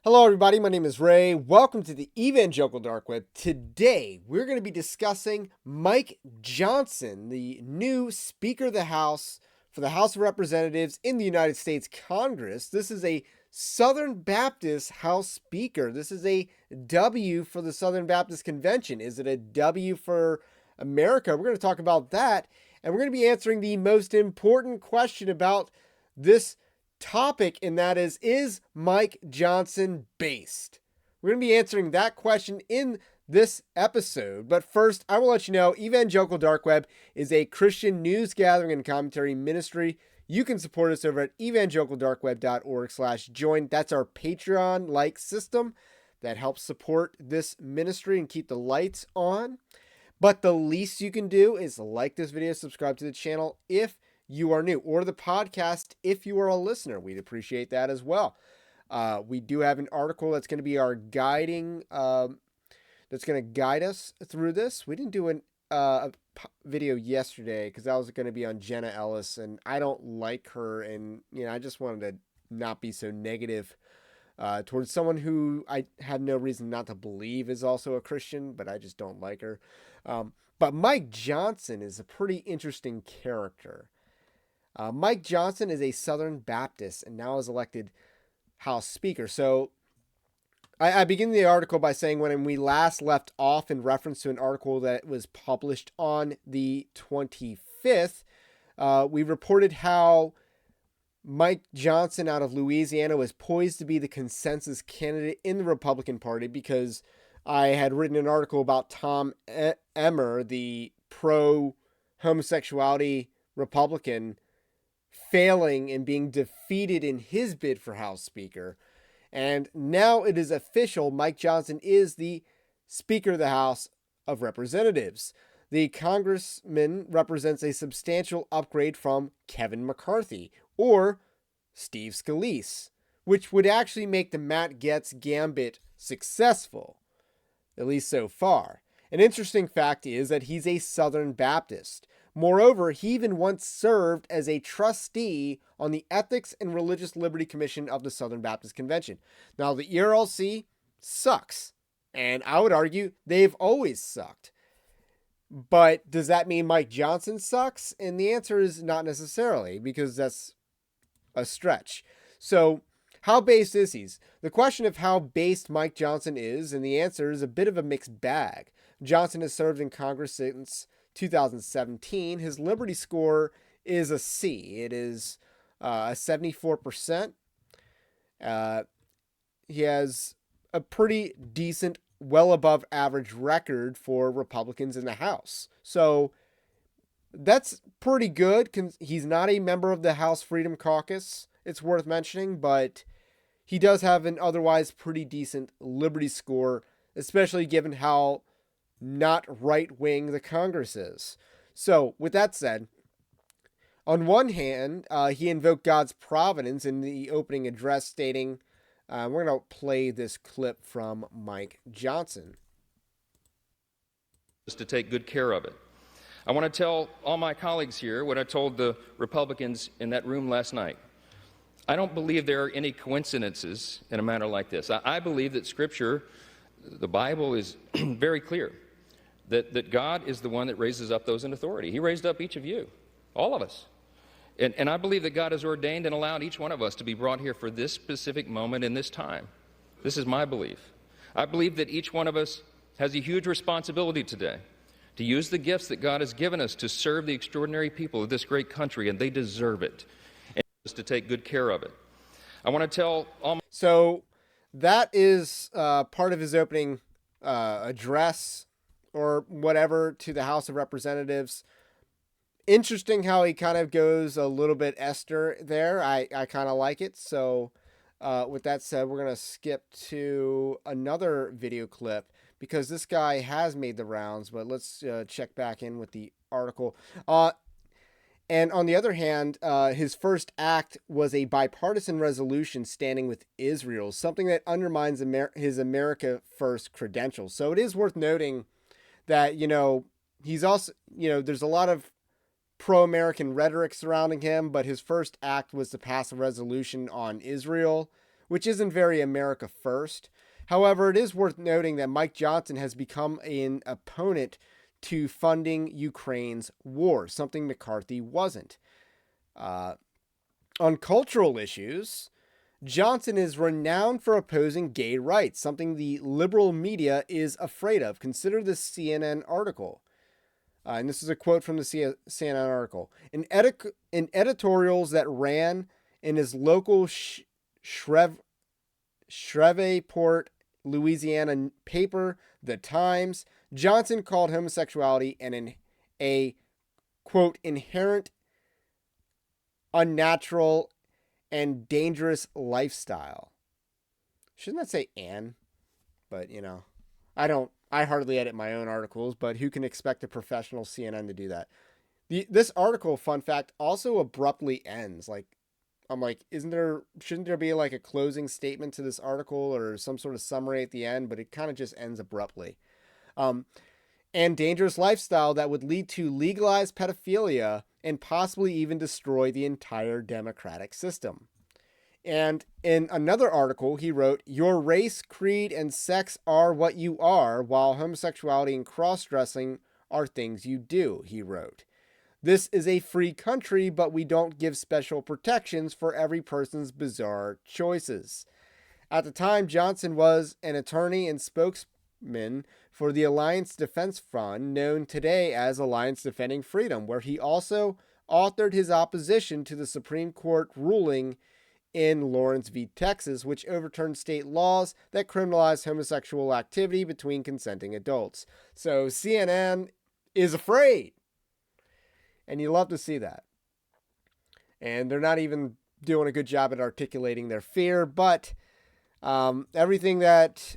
Hello, everybody. My name is Ray. Welcome to the Evangelical Dark Web. Today, we're going to be discussing Mike Johnson, the new Speaker of the House for the House of Representatives in the United States Congress. This is a Southern Baptist House Speaker. This is a W for the Southern Baptist Convention. Is it a W for America? We're going to talk about that, and we're going to be answering the most important question about this topic, and that is Mike Johnson based? We're going to be answering that question in this episode. But first, I will let you know Evangelical Dark Web is a Christian news gathering and commentary ministry. You can support us over at evangelicaldarkweb.org/join. That's our Patreon-like system that helps support this ministry and keep the lights on. But the least you can do is like this video, subscribe to the channel if you are new, or the podcast if you are a listener. We'd appreciate that as well. We do have an article that's going to be our guiding, that's going to guide us through this. We didn't do a video yesterday because that was going to be on Jenna Ellis, and I don't like her, and I just wanted to not be so negative towards someone who I have no reason not to believe is also a Christian, but I just don't like her. But Mike Johnson is a pretty interesting character. Mike Johnson is a Southern Baptist and now is elected House Speaker. So I begin the article by saying when we last left off in reference to an article that was published on the 25th, we reported how Mike Johnson out of Louisiana was poised to be the consensus candidate in the Republican Party because I had written an article about Tom Emmer, the pro-homosexuality Republican, failing and being defeated in his bid for House Speaker. And now it is official. Mike Johnson is the Speaker of the House of Representatives. The Congressman represents a substantial upgrade from Kevin McCarthy or Steve Scalise, which would actually make the Matt Gaetz gambit successful, at least so far. An interesting fact is that he's a Southern Baptist. Moreover, he even once served as a trustee on the Ethics and Religious Liberty Commission of the Southern Baptist Convention. Now, the ERLC sucks, and I would argue they've always sucked. But does that mean Mike Johnson sucks? And the answer is not necessarily, because that's a stretch. So, how based is he? The question of how based Mike Johnson is, and the answer is a bit of a mixed bag. Johnson has served in Congress since 2017. His Liberty score is a C. It is a 74%. He has a pretty decent, well above average record for Republicans in the House. So that's pretty good. He's not a member of the House Freedom Caucus, it's worth mentioning, but he does have an otherwise pretty decent Liberty score, especially given how not right-wing the Congress is. So, with that said, on one hand, he invoked God's providence in the opening address, stating, we're going to play this clip from Mike Johnson. To take good care of it. I want to tell all my colleagues here what I told the Republicans in that room last night. I don't believe there are any coincidences in a matter like this. I believe that Scripture, the Bible, is very clear that God is the one that raises up those in authority. He raised up each of you, all of us. And I believe that God has ordained and allowed each one of us to be brought here for this specific moment in this time. This is my belief. I believe that each one of us has a huge responsibility today to use the gifts that God has given us to serve the extraordinary people of this great country, and they deserve it, and to take good care of it. I want to tell all my... So that is part of his opening address or whatever to the House of Representatives. Interesting how he kind of goes a little bit Esther there. I kind of like it. So with that said, we're going to skip to another video clip because this guy has made the rounds, but let's check back in with the article. And on the other hand, his first act was a bipartisan resolution standing with Israel, something that undermines his America First credentials. So it is worth noting that, he's also, there's a lot of pro-American rhetoric surrounding him, but his first act was to pass a resolution on Israel, which isn't very America first. However, it is worth noting that Mike Johnson has become an opponent to funding Ukraine's war, something McCarthy wasn't. Uh, on cultural issues, Johnson is renowned for opposing gay rights, something the liberal media is afraid of. Consider this CNN article. And this is a quote from the CNN article. In editorials that ran in his local Shreveport, Louisiana paper, The Times, Johnson called homosexuality a quote, inherent, unnatural, and dangerous lifestyle. Shouldn't that say "an"? But, I hardly edit my own articles, but who can expect a professional CNN to do that? This article, fun fact, also abruptly ends. Like, I'm like, shouldn't there be like a closing statement to this article or some sort of summary at the end? But it kind of just ends abruptly. Um, and dangerous lifestyle that would lead to legalized pedophilia and possibly even destroy the entire democratic system. And in another article, he wrote, "Your race, creed, and sex are what you are, while homosexuality and cross dressing are things you do," he wrote. "This is a free country, but we don't give special protections for every person's bizarre choices." At the time, Johnson was an attorney and spokesman for the Alliance Defense Fund, known today as Alliance Defending Freedom, where he also authored his opposition to the Supreme Court ruling in Lawrence v. Texas, which overturned state laws that criminalized homosexual activity between consenting adults. So CNN is afraid. And you love to see that. And they're not even doing a good job at articulating their fear, but everything that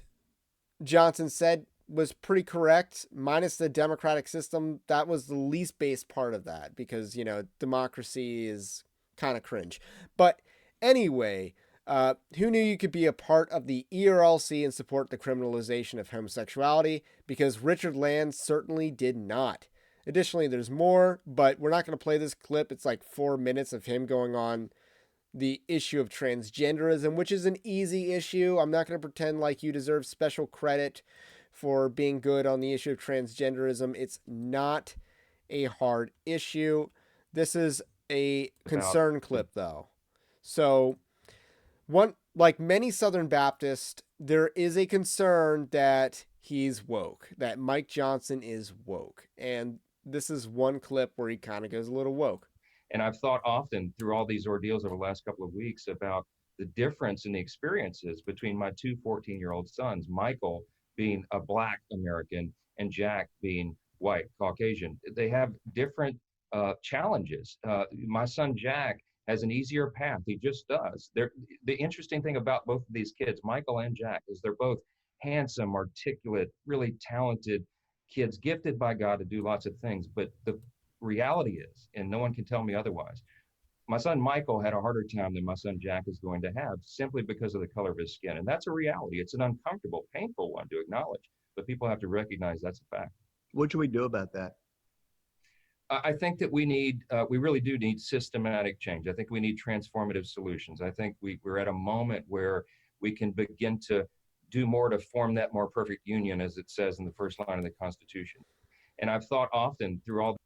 Johnson said was pretty correct, minus the democratic system. That was the least based part of that because, democracy is kind of cringe. But anyway, who knew you could be a part of the ERLC and support the criminalization of homosexuality? Because Richard Land certainly did not. Additionally, there's more, but we're not going to play this clip. It's like 4 minutes of him going on the issue of transgenderism, which is an easy issue. I'm not going to pretend like you deserve special credit for being good on the issue of transgenderism. It's not a hard issue. This is a concern clip, though. So, like many Southern Baptists, there is a concern that he's woke, that Mike Johnson is woke. And this is one clip where he kind of goes a little woke. And I've thought often through all these ordeals over the last couple of weeks about the difference in the experiences between my two 14-year-old sons, Michael being a Black American and Jack being white, Caucasian. They have different challenges. My son Jack has an easier path. He just does. The interesting thing about both of these kids, Michael and Jack, is they're both handsome, articulate, really talented kids, gifted by God to do lots of things. But the reality is, and no one can tell me otherwise, my son Michael had a harder time than my son Jack is going to have simply because of the color of his skin. And that's a reality. It's an uncomfortable, painful one to acknowledge, but people have to recognize that's a fact. What should we do about that? I think that we really do need systematic change. I think we need transformative solutions. I think we're at a moment where we can begin to do more to form that more perfect union, as it says in the first line of the Constitution. And I've thought often through all.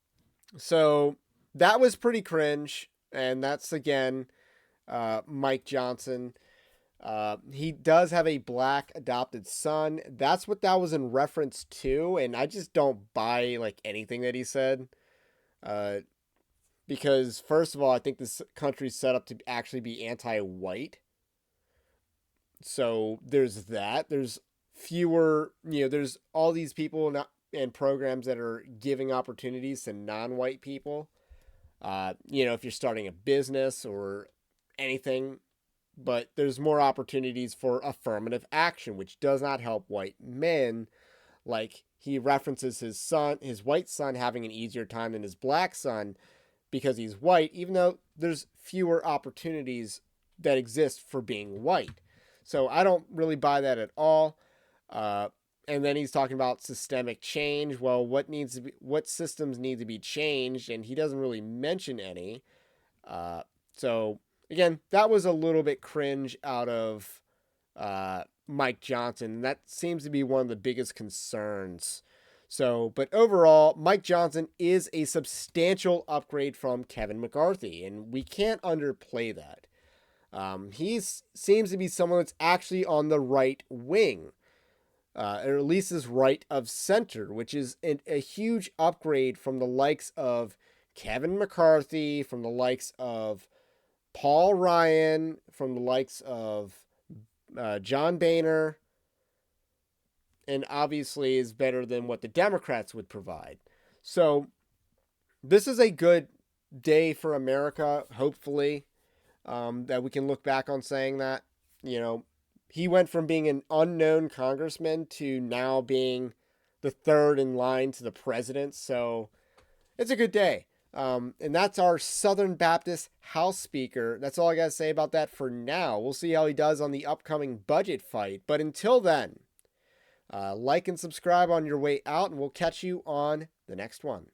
So that was pretty cringe. And that's, again, Mike Johnson. He does have a Black adopted son. That's what that was in reference to. And I just don't buy like anything that he said. Because first of all, I think this country's set up to actually be anti-white. So there's that. There's fewer, there's all these people and programs that are giving opportunities to non-white people. If you're starting a business or anything, but there's more opportunities for affirmative action, which does not help white men. Like he references his white son having an easier time than his Black son because he's white, even though there's fewer opportunities that exist for being white. So I don't really buy that at all. And then he's talking about systemic change. Well, what systems need to be changed? And he doesn't really mention any. So Again, that was a little bit cringe out of Mike Johnson. That seems to be one of the biggest concerns. So, but overall, Mike Johnson is a substantial upgrade from Kevin McCarthy, and we can't underplay that. He seems to be someone that's actually on the right wing, or at least is right of center, which is a huge upgrade from the likes of Kevin McCarthy, from the likes of Paul Ryan, from the likes of John Boehner, and obviously is better than what the Democrats would provide. So this is a good day for America, hopefully, that we can look back on saying that. You know, he went from being an unknown congressman to now being the third in line to the president. So it's a good day. And that's our Southern Baptist House Speaker. That's all I got to say about that for now. We'll see how he does on the upcoming budget fight. But until then, like and subscribe on your way out, and we'll catch you on the next one.